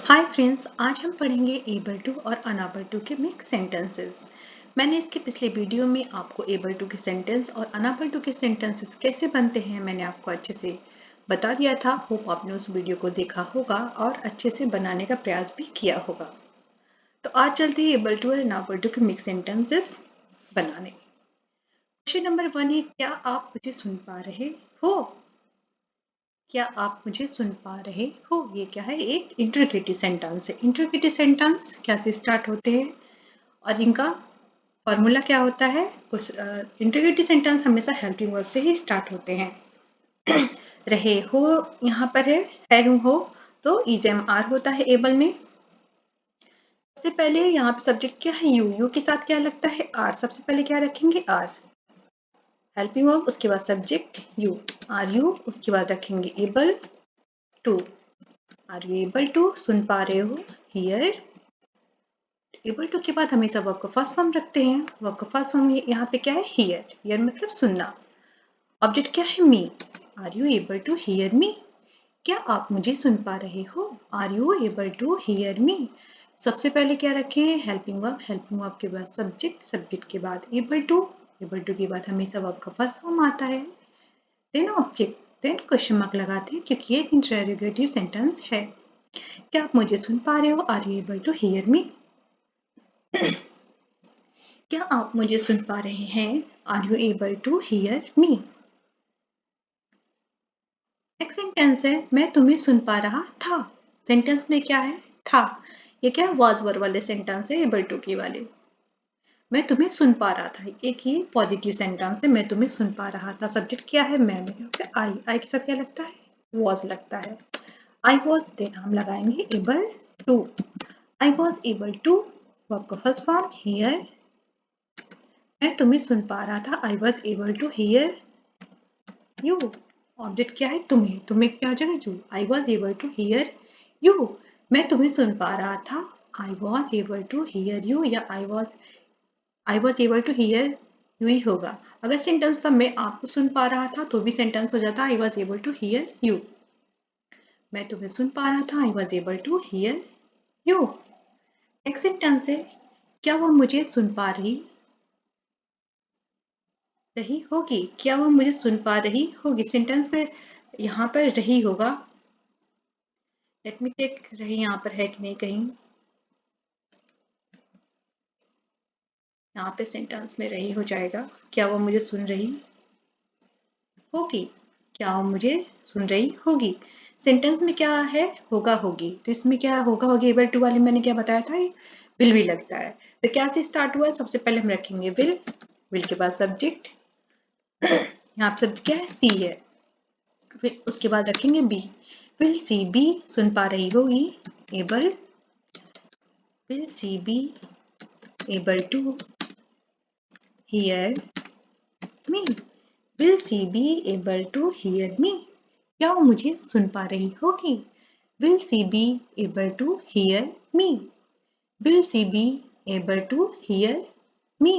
Hi friends, आज हम पढ़ेंगे एबल टू और अनएबल टू के मिक्स सेंटेंसेस। मैंने इसके पिछले वीडियो में आपको एबल टू के सेंटेंस और अनएबल टू के सेंटेंसेस कैसे बनते हैं मैंने आपको अच्छे से बता दिया था। होप आपने उस वीडियो को देखा होगा और अच्छे से बनाने का प्रयास भी किया होगा। तो आज चलते हैं एबल टू और अनएबल टू के मिक्स सेंटेंसेस बनाने। क्वेश्चन नंबर 1 है, क्या आप मुझे सुन पा रहे हो? क्या आप मुझे सुन पा रहे हो? ये क्या है? एक इंटरोगेटिव सेंटेंस है। इंटरोगेटिव सेंटेंस क्या से स्टार्ट होते हैं और इनका फॉर्मूला क्या होता है? उस इंटरोगेटिव सेंटेंस हमेशा हेल्पिंग वर्ब से ही स्टार्ट होते हैं। रहे हो यहाँ पर है हो तो इजम आर होता है एबल में। सबसे पहले यहाँ पे सब्जेक्ट क्या है? यू के साथ क्या लगता है? आर। सबसे पहले क्या रखेंगे? आर। हेल्पिंग वर्ब, उसके बाद सब्जेक्ट यू, आर यू, उसके बाद रखेंगे able to. Are you able to? सुन पा रहे हो? हियर। एबल टू के बाद हमेशा वर्ब का फर्स्ट फॉर्म रखते हैं। वर्ब का फर्स्ट फॉर्म यहाँ पे क्या है? हियर। हियर मतलब सुनना। ऑब्जेक्ट क्या है? Me. Are you able to hear me? क्या आप मुझे सुन पा रहे हो? Are you able to hear me? सबसे पहले क्या रखे हैं? Helping verb. हेल्पिंग वर्ब के बाद सब्जेक्ट, सब्जेक्ट के बाद एबल टू, एबल टू के बाद हमेशा वर्ब का फर्स्ट फॉर्म आता है, then object, then question mark लगाते हैं क्योंकि ये एक इंटरोगेटिव सेंटेंस है। क्या आप मुझे सुन पा रहे हो? Are you able to hear me? क्या आप मुझे सुन पा रहे हैं? Are you able to hear me? Next sentence है, मैं तुम्हें सुन पा रहा था। सेंटेंस में क्या है? था। ये क्या वाज वर्ब वाले सेंटेंस है, एबल टू की वाले। मैं तुम्हें सुन पा रहा था, एक ही पॉजिटिव सेंटेंस है। मैं तुम्हें सुन पा रहा था। सब्जेक्ट क्या है? मैं में आई। आई के साथ क्या लगता है? वॉज लगता है। आई वॉज, देन हम लगाएंगे able to. I was able to, verb का फर्स्ट फॉर्म हियर। मैं तुम्हें सुन पा रहा था। I was able to hear you. Object क्या है? तुम्हें। तुम्हें क्या हो जाएगा? You. I was able to hear you. मैं तुम्हें सुन पा रहा था। I was able to hear you, या I was able to hear you ही होगा। अगर सेंटेंस था मैं आपको सुन पा रहा था तो भी सेंटेंस हो जाता I was able to hear you. मैं तुम्हें सुन पा रहा था। I was able to hear you. Next sentence है, क्या वो मुझे सुन पा रही होगी? क्या वो मुझे सुन पा रही होगी? सेंटेंस में यहाँ पर रही होगा। लेट मी टेक, रही यहाँ पर है कि नहीं कहीं? यहाँ पे सेंटेंस में रही हो जाएगा। क्या वो मुझे सुन रही होगी? क्या वो मुझे सुन रही होगी? सेंटेंस में क्या है? होगा होगी। तो इसमें क्या होगा होगी? एबल टू वाले मैंने क्या बताया था? विल भी लगता है। तो क्या से स्टार्ट हुआ? सबसे पहले हम रखेंगे विल। विल के बाद सब्जेक्ट। यहाँ पे सब्जेक्ट क्या है? सी है। फिर उसके बाद रखेंगे बी। विल सी बी सुन पा रही होगी? Able. Will she be able to hear me? Will she be able to hear me? क्या वो मुझे सुन पा रही होगी? Will she be able to hear me? Will she be able to hear me?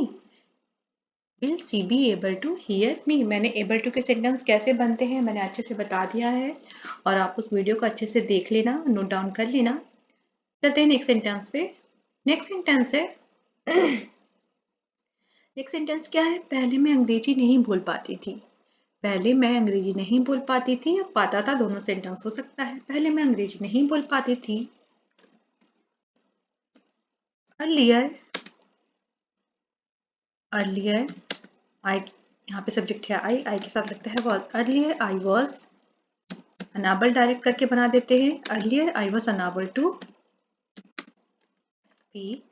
Will she be able to hear me? मैंने able to के sentence कैसे बनते हैं मैंने अच्छे से बता दिया है, और आप उस वीडियो को अच्छे से देख लेना, नोट डाउन कर लेना। चलते हैं नेक्स्ट सेंटेंस पे। नेक्स्ट सेंटेंस है, नेक्स्ट सेंटेंस क्या है? पहले मैं अंग्रेजी नहीं बोल पाती थी। पहले मैं अंग्रेजी नहीं बोल पाती थी या पाता था, दोनों सेंटेंस हो सकता है। पहले मैं अंग्रेजी नहीं बोल पाती थी। अर्लियर। अर्लियर आई, यहाँ पे सब्जेक्ट है आई। आई के साथ लगता है was. Earlier I was unable, direct करके बना देते हैं। Earlier I was unable to speak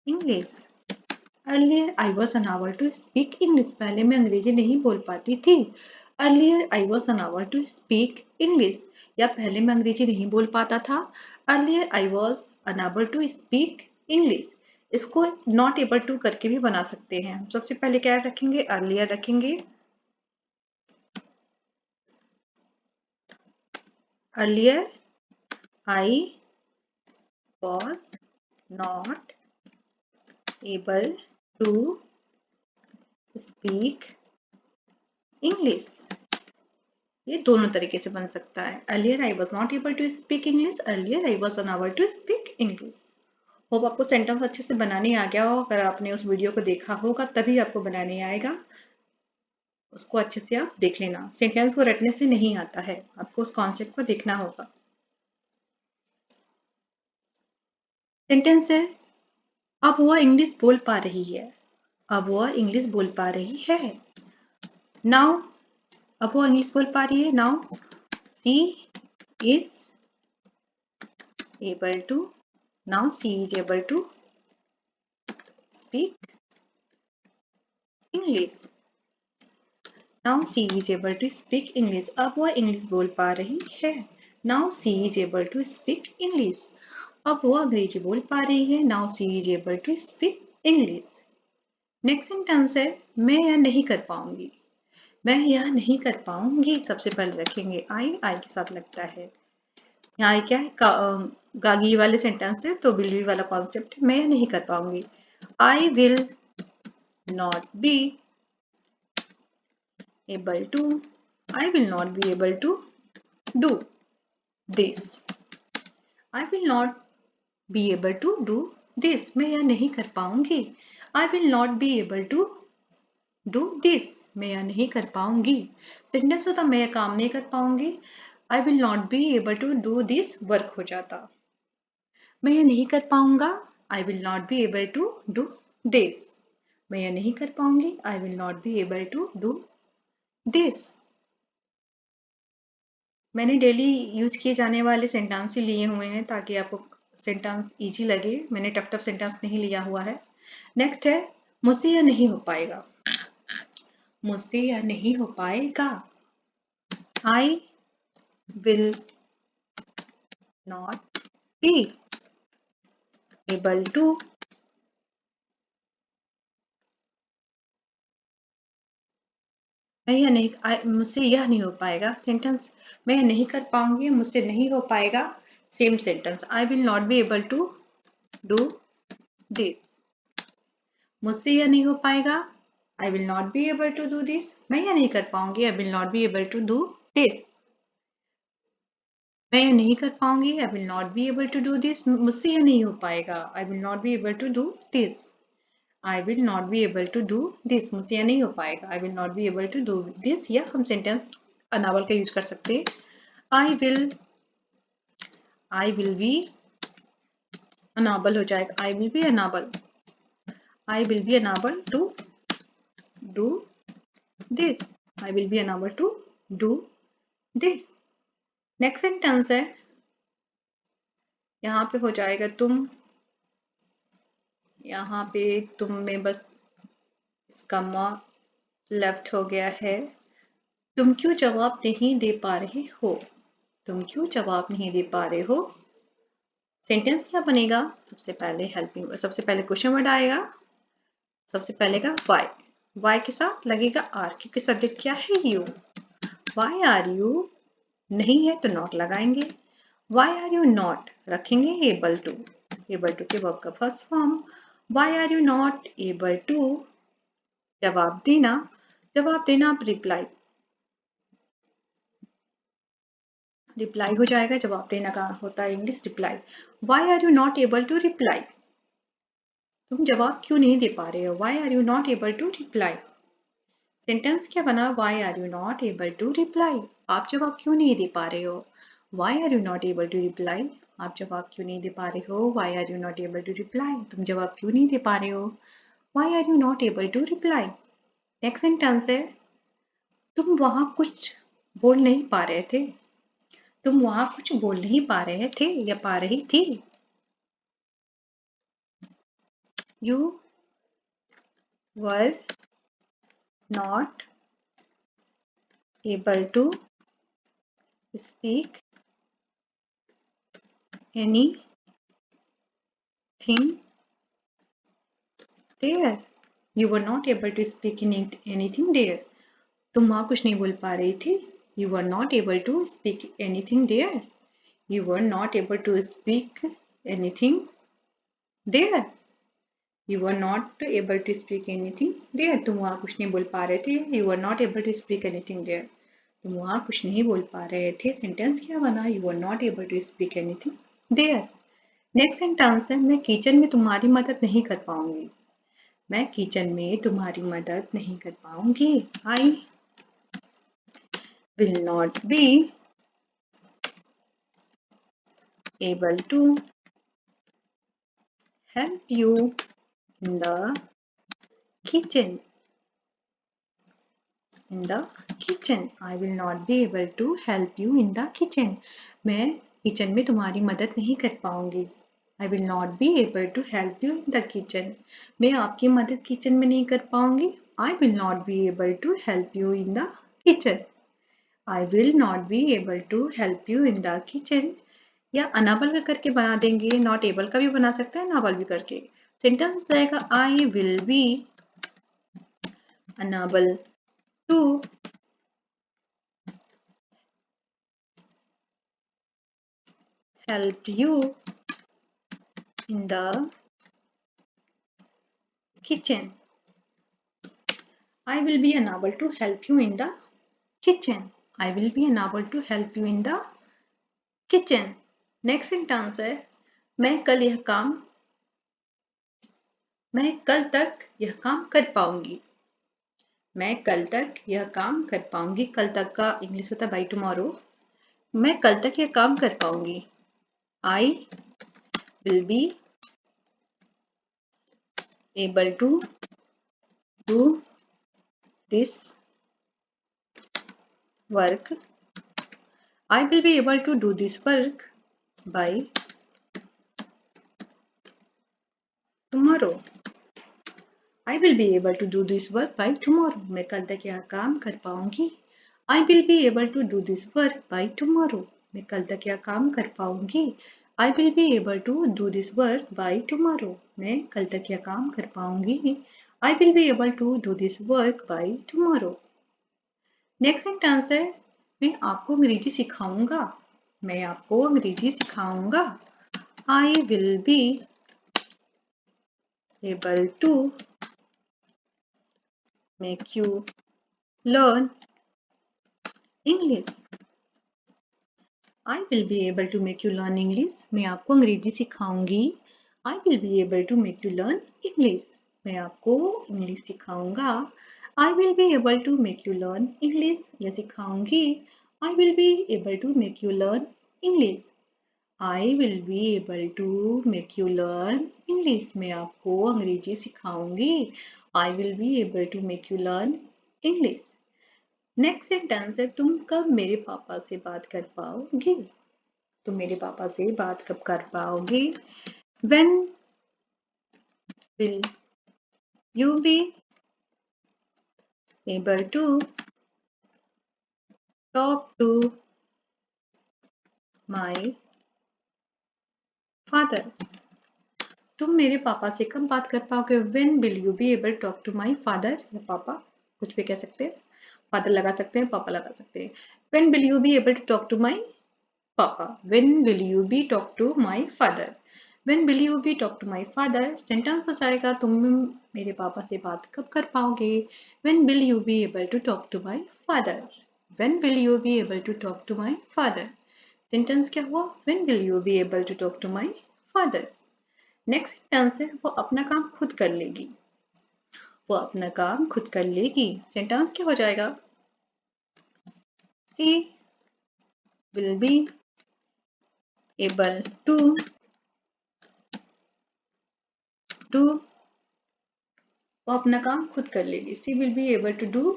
English. Earlier I was unable to speak English. पहले मैं अंग्रेजी नहीं बोल पाती थी। Earlier I was unable to speak English, या पहले मैं अंग्रेजी नहीं बोल पाता था। Earlier I was unable to speak English. इसको नॉट एबल टू करके भी बना सकते हैं। सबसे पहले क्या रखेंगे? अर्लियर रखेंगे। Earlier I was not able to speak English. ये दोनों तरीके से बन सकता है। Earlier I was not able to speak English, earlier I was unable to speak English. Hope आपको सेंटेंस अच्छे से बनाने आ गया हो। अगर आपने उस वीडियो को देखा होगा तभी आपको बनाने आएगा। उसको अच्छे से आप देख लेना। सेंटेंस को रटने से नहीं आता है, आपको उस कॉन्सेप्ट को देखना होगा। सेंटेंस है, अब वह इंग्लिश बोल पा रही है। अब वह इंग्लिश बोल पा रही है। नाउ, अब वो इंग्लिश बोल पा रही है। Now she is able to, now she is able to speak English. Now she is able to speak English. अब वह इंग्लिश बोल पा रही है। Now she is able to speak English. अब वो अंग्रेजी बोल पा रही है। Now she is able to speak English. Next sentence है, मैं यह नहीं कर पाऊंगी। मैं यह नहीं कर पाऊंगी सबसे पहले रखेंगे आई के साथ लगता है। यहाँ क्या है, गागी वाले सेंटेंस है तो विल बी वाला कॉन्सेप्ट है। मैं यह नहीं कर पाऊंगी। I will not be able to, I will not be able to do this. I will not be able to do this. मैं यह नहीं कर पाऊंगी। I will not be able to do this. मैं यह नहीं कर पाऊंगी। सेंटेंस होता मैं यह काम नहीं कर पाऊंगी। I will not be able to do this work हो जाता। मैं यह नहीं कर पाऊंगा। I will not be able to do this. मैं यह नहीं कर पाऊंगी। I will not be able to do this. मैंने डेली यूज किए जाने वाले सेंटेंस ही लिए हुए हैं ताकि आपको सेंटेंस इजी लगे। मैंने टफ टफ सेंटेंस नहीं लिया हुआ है। नेक्स्ट है, मुझसे यह नहीं हो पाएगा। मुझसे यह नहीं हो पाएगा। I will not be able to, मैं यह नहीं, मुझसे यह नहीं हो पाएगा। सेंटेंस, मैं यह नहीं कर पाऊंगी, मुझसे नहीं हो पाएगा। Same sentence, I will not be able to do this. मुझसे यह नहीं हो पाएगा। I will not be able to do this. मैं यह नहीं कर पाऊंगी। I will not be able to do this. मैं यह नहीं कर पाऊंगी। I will not be able to do this. मुझसे यह नहीं हो पाएगा। I will not be able to do this. I will not be able to do this. मुझसे यह नहीं हो पाएगा। I will not be able to do this. या हम सेंटेंस अनावल का यूज कर सकते हैं। आई विल बी अनाबल हो जाएगा। I will be unable. I will be unable to do this. I will be unable to do this. Next sentence है, यहाँ पे हो जाएगा तुम। यहाँ पे तुम में बस इसका म लेफ्ट हो गया है। तुम क्यों जवाब नहीं दे पा रहे हो। तुम क्यों जवाब नहीं दे पा रहे हो। सेंटेंस क्या बनेगा, सबसे पहले हेल्पिंग, सबसे पहले क्वेश्चन वर्ड आएगा। सबसे पहले का वाई, वाई के साथ लगेगा आर क्योंकि सब्जेक्ट क्या है, यू। वाई आर यू, नहीं है तो नॉट लगाएंगे। वाई आर यू नॉट रखेंगे एबल टू, एबल टू के वर्ब का first form. Why are you not able to, जवाब देना। जवाब देना आप रिप्लाई, रिप्लाई हो जाएगा। जवाब देना का होता है English reply. Why are you not able to reply, तुम जवाब क्यों नहीं दे पा रहे हो। Why are you not able to reply. Sentence क्या बना, why are you not able to reply, आप जवाब क्यों नहीं दे पा रहे हो। Why are you not able to reply, आप जवाब क्यों नहीं दे पा रहे हो। Why are you not able to reply, तुम जवाब क्यों नहीं दे पा रहे हो। Why are you not able to reply. Next sentence है, तुम वहां कुछ बोल नहीं पा रहे थे। तुम वहां कुछ बोल नहीं पा रहे थे या पा रही थी। You were not able to speak anything there. You were not able to speak anything there. तुम वहां कुछ नहीं बोल पा रही थी। You were not able to speak anything there. You were not able to speak anything there. You were not able to speak anything there. तुम वहां कुछ नहीं बोल पा रहे थे। You were not able to speak anything there. तुम वहां कुछ नहीं बोल पा रहे थे। सेंटेंस क्या बना? You are not able to speak anything there. Next sentence है, मैं किचन में तुम्हारी मदद नहीं कर पाऊंगी। मैं किचन में तुम्हारी मदद नहीं कर पाऊंगी। I will not be able to help you in the kitchen. In the kitchen. I will not be able to help you in the kitchen. मैं किचन में तुम्हारी मदद नहीं कर पाऊंगी। I will not be able to help you in the kitchen. मैं आपकी मदद किचन में नहीं कर पाऊंगी। I will not be able to help you in the kitchen. I will not be able to help you in the kitchen. या अनाबल का करके बना देंगे, नॉट एबल का भी बना सकते हैं, अनाबल भी करके। सेंटेंस हो जाएगा I will be unable to help you in the kitchen. I will be unable to help you in the kitchen. I will be unable to help you in the kitchen. Next sentence है, मैं कल तक यह काम कर पाऊंगी। मैं कल तक यह काम कर पाऊंगी। कल तक का इंग्लिश होता है बाय टुमारो। मैं कल तक यह काम कर पाऊंगी। I will be able to do this work. I will be able to do this work by tomorrow. I will be able to do this work by tomorrow. मैं कल तक यह काम कर पाऊंगी। I will be able to do this work by tomorrow. मैं कल तक यह काम कर पाऊंगी। I will be able to do this work by tomorrow. मैं कल तक यह काम कर पाऊंगी। I will be able to do this work by tomorrow. Next sentence है, मैं आपको अंग्रेजी सिखाऊंगा। मैं आपको अंग्रेजी सिखाऊंगा। I will be able to make you learn English. I will be able to make you learn English. मैं आपको अंग्रेजी सिखाऊंगी। I will be able to make you learn English. मैं आपको इंग्लिश सिखाऊंगा। I will be able to make you learn English. या सिखाऊंगी। I will be able to make you learn English. I will be able to make you learn English. मैं आपको अंग्रेजी सिखाऊंगी। I will be able to make you learn English. Next sentence है, तुम कब मेरे पापा से बात कर पाओगी। तुम मेरे पापा से बात कब कर पाओगी। When will you be able to talk to my father. तुम मेरे पापा से कब बात कर पाओगे। When will you be able to talk to my father? या पापा कुछ भी कह सकते हैं, फादर लगा सकते हैं, पापा लगा सकते हैं। When will you be able to talk to my papa? When will you be talk to my father? When will you be talk to my father? Sentence हो जाएगा, तुम मेरे पापा से बात कब कर पाओगे। When will you be able to talk to my father? When will you be able to talk to my father? Sentence क्या हुआ? When will you be able to talk to my father? Next sentence है, वो अपना काम खुद कर लेगी। वो अपना काम खुद कर लेगी। सेंटेंस क्या हो जाएगा? She will be able to do। वो अपना काम खुद कर लेगी। She will be able to do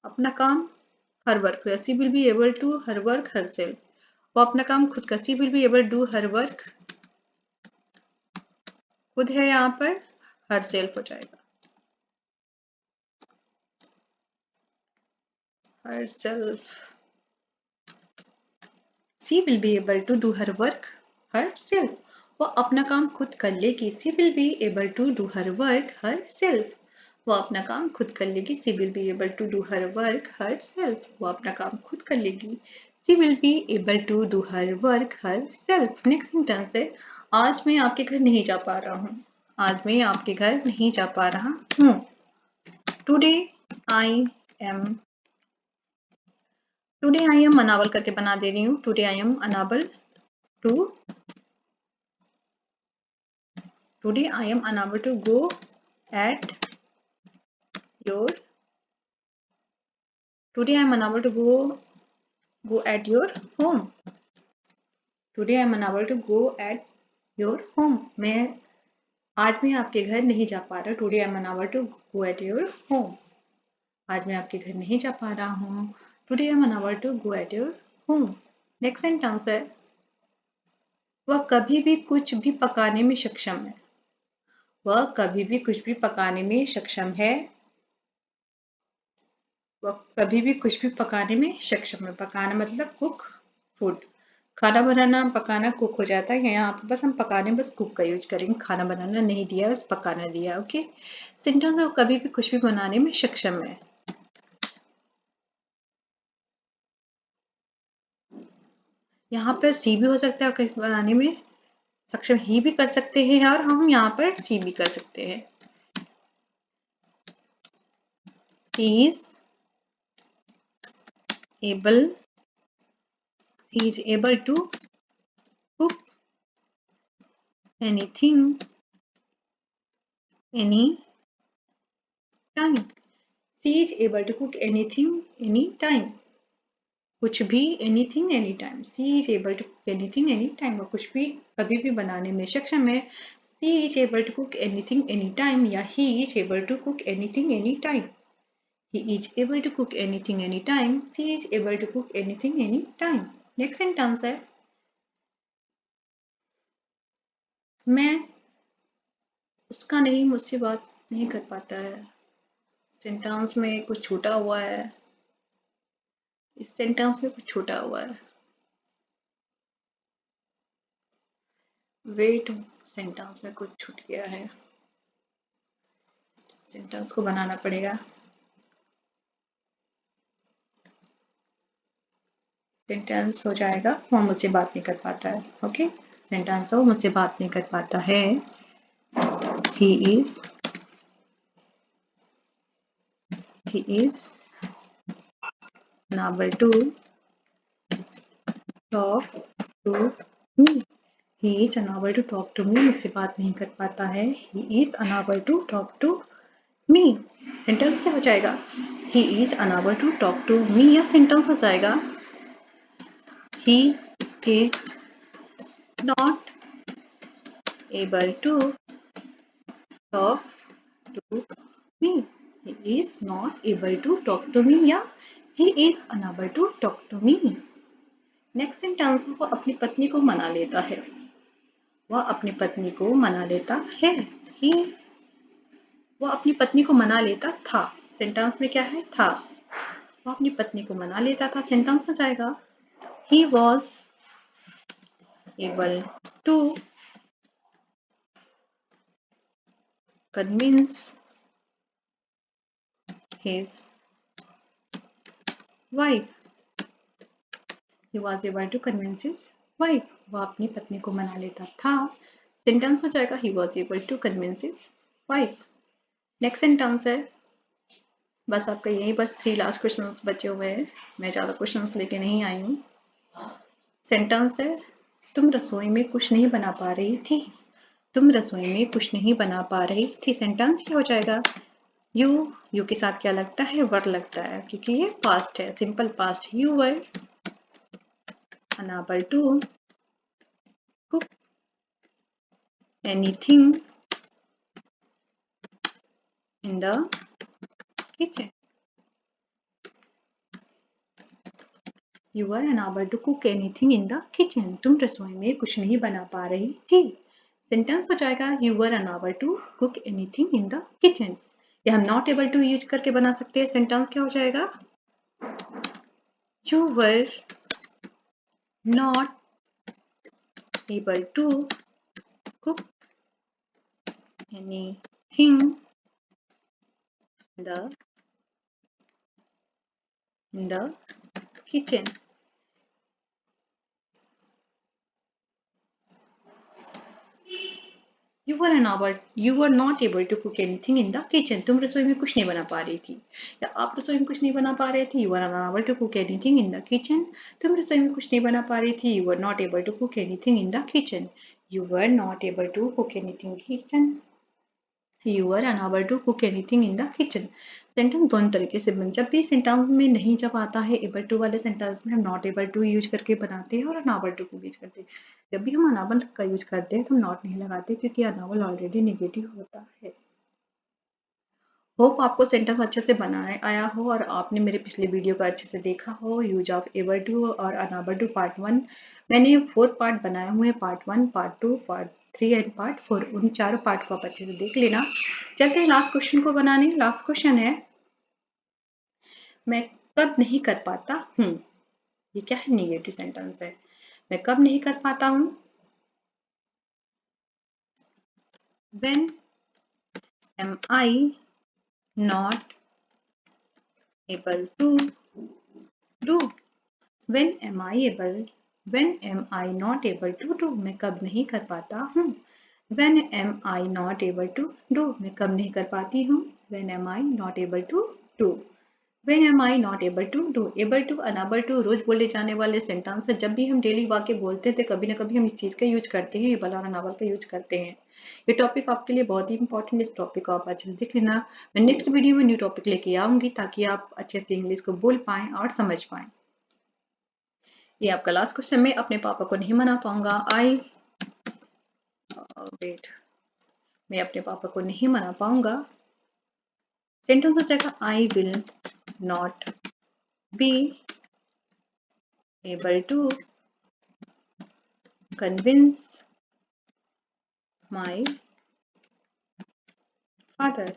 अपना काम her work. She will be able to her work herself. वो अपना काम खुद कर। She will be able to do her work। खुद है यहाँ पर, herself हो जाएगा। herself. She will be able to do her work herself. वो अपना काम खुद कर लेगी। She will be able to do her work herself. वो अपना काम खुद कर लेगी। She will be able to do her work herself. वो अपना काम खुद कर लेगी। She will be able to do her work herself. Next sentence है, आज मैं आपके घर नहीं जा पा रहा हूँ। आज मैं आपके घर नहीं जा पा रहा हूँ। Today I am, today I am unable करके बना दे रही हूँ। Today I am unable to, today I am unable to go at your, today I am unable to go at your home, today I am unable to go at your home, आज मैं आपके घर नहीं जा पा रहा। Today I am unable to go at your home, आज मैं आपके घर नहीं जा पा रहा हूँ। Today I am unable to go at your home. Next sentence है, वह कभी भी कुछ भी पकाने में सक्षम है। वह कभी भी कुछ भी पकाने में सक्षम है। वह कभी भी कुछ भी पकाने में सक्षम है। पकाना मतलब कुक फूड, खाना बनाना पकाना कुक हो जाता है। यहाँ पे बस हम पकाने बस कुक का यूज करेंगे, खाना बनाना नहीं दिया, बस पकाना दिया। ओके, सेंटेंस वो कभी भी कुछ भी बनाने में सक्षम है। यहाँ पर सी भी हो सकता है, कहीं बनाने में सक्षम ही भी कर सकते हैं, और हम यहाँ पर सी भी कर सकते हैं। She is able to cook anything any time. She is able to cook anything any time, कुछ भी, anything any time. She is able to cook anything any time, वो कुछ भी कभी भी बनाने में सक्षम है। She is able to cook anything any time, या he is able to cook anything any time. He is able to cook anything anytime. She is able to cook anything anytime. Next sentence है, मैं उसका नहीं, मुझसे बात नहीं कर पाता है। सेंटेंस में कुछ छूटा हुआ है, इस सेंटेंस में कुछ छूटा हुआ है। वेट, सेंटेंस में कुछ छूट गया है, सेंटेंस को बनाना पड़ेगा। सेंटेंस हो जाएगा, वो मुझसे बात नहीं कर पाता है। ओके, सेंटेंस हो, मुझसे बात नहीं कर पाता है। he is unable to talk to me. He is unable to talk to me, मुझसे बात नहीं कर पाता है। He is unable to talk to me. Sentence क्या हो जाएगा? He is unable to talk to me, या सेंटेंस हो जाएगा He is not able to talk to me. He is not able to talk to me, या He is unable to talk to me. Next sentence, वो अपनी पत्नी को मना लेता है। वह अपनी पत्नी को मना लेता है। ही, वो अपनी पत्नी को मना लेता था। सेंटेंस में क्या है? था। वो अपनी पत्नी को मना लेता था, सेंटेंस हो जाएगा he was able to convince his wife. He was able to convince his wife, वह अपनी पत्नी को मना लेता था। सेंटेंस हो जाएगा he was able to convince his wife. Next sentence है, बस आपका यही बस 3 लास्ट क्वेश्चंस बचे हुए हैं, मैं ज़्यादा क्वेश्चंस लेके नहीं आई हूँ। सेंटेंस है, तुम रसोई में कुछ नहीं बना पा रही थी। तुम रसोई में कुछ नहीं बना पा रही थी, सेंटेंस क्या हो जाएगा? यू के साथ क्या लगता है? वर लगता है, क्योंकि ये पास्ट है, simple past. You were unable to cook anything in the kitchen. You were unable to cook anything in the kitchen. तुम रसोई में कुछ नहीं बना पा रही थी। सेंटेंस हो जाएगा You were unable to cook anything in the kitchen. या हम not able to यूज करके बना सकते हैं। सेंटेंस क्या हो जाएगा? You were not able to cook anything in the kitchen. You were not able to cook anything in the kitchen. तुम रसोई में कुछ नहीं बना पा रही थी, या आप रसोई में कुछ नहीं बना पा रहे थे। You are unable to cook anything in the kitchen. तुम रसोई में कुछ नहीं बना पा रही थी। You were not able to cook anything in the kitchen. You were not able to cook anything kitchen. You are unable to cook anything in the kitchen. Sentence दोनों तरीके से बन, जब भी सेंटेंस में नहीं जब आता है एबल टू वाले सेंटेंस में हम नॉट एबल टू यूज करके बनाते हैं और अनएबल टू को यूज करते हैं। जब भी हम अनएबल का यूज करते हैं तो हम नॉट नहीं लगाते, क्योंकि अनएबल ऑलरेडी नेगेटिव होता है। होप आपको सेंटेंस अच्छे से बनाने आया हो और आपने मेरे पिछले वीडियो को अच्छे से देखा हो। यूज ऑफ एबल टू और अनएबल टू पार्ट 1 मैंने 4 पार्ट बनाए हुए हैं, part 1, part 2, part 3 and part 4। उन चारों पार्ट को आप अच्छे से देख लेना। चलते हैं लास्ट क्वेश्चन को बनाने। लास्ट क्वेश्चन है, मैं कब नहीं कर पाता हूँ। ये क्या है? नेगेटिव सेंटेंस है। मैं कब नहीं कर पाता हूँ। When am I not able to do? When am I able? When am I not able to do? मैं कब नहीं कर पाता हूँ। When am I not able to do? मैं कब नहीं कर पाती हूँ। When am I not able to do? When am I not able to do? Able to, unable to रोज बोले जाने वाले सेंटेंस है। जब भी हम डेली वाक्य बोलते हैं तो कभी ना कभी हम इस चीज का यूज करते हैं, एबल और अनएबल का यूज करते हैं। ये टॉपिक आपके लिए बहुत ही इंपॉर्टेंट, इस टॉपिक को आप अच्छे से देख लेना। मैं नेक्स्ट वीडियो में न्यू टॉपिक लेके आऊंगी ताकि आप अच्छे से इंग्लिश को बोल पाएं और समझ पाएं। ये आपका लास्ट क्वेश्चन। मैं अपने पापा को नहीं मना पाऊंगा। वेट, मैं अपने पापा को नहीं मना पाऊंगा। सेंटेंस हो जाएगा I will not be able to convince my father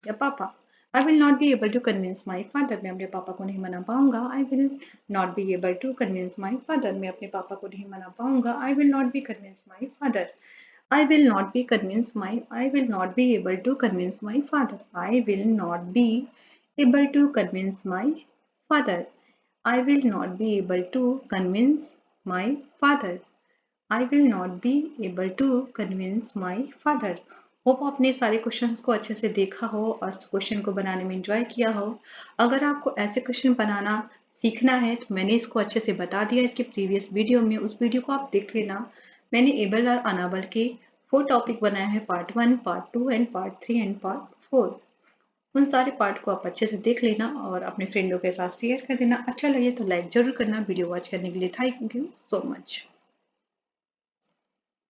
या पापा। I will not be able to convince my father. मैं अपने पापा को नहीं मना पाऊंगा। I will not be able to convince my father. मैं अपने पापा को नहीं मना पाऊंगा। I will not be convince my father. I will not be convince my. I will not be able to convince my father. I will not be able to convince my father. I will not be able to convince my father. I will not be able to convince my father. Hope आपने सारे questions को अच्छे से देखा हो और question को बनाने में एंजॉय किया हो। अगर आपको ऐसे क्वेश्चन बनाना सीखना है तो मैंने इसको अच्छे से बता दिया इसके प्रीवियस वीडियो में, उस वीडियो को आप देख लेना। मैंने एबल और अनएबल के 4 टॉपिक बनाए हैं, part 1, part 2 and part 3 and part 4। उन सारे पार्ट को आप अच्छे से देख लेना और अपने फ्रेंडों के साथ शेयर कर देना। अच्छा लगे तो लाइक जरूर करना। वीडियो वॉच करने के लिए थैंक यू सो मच।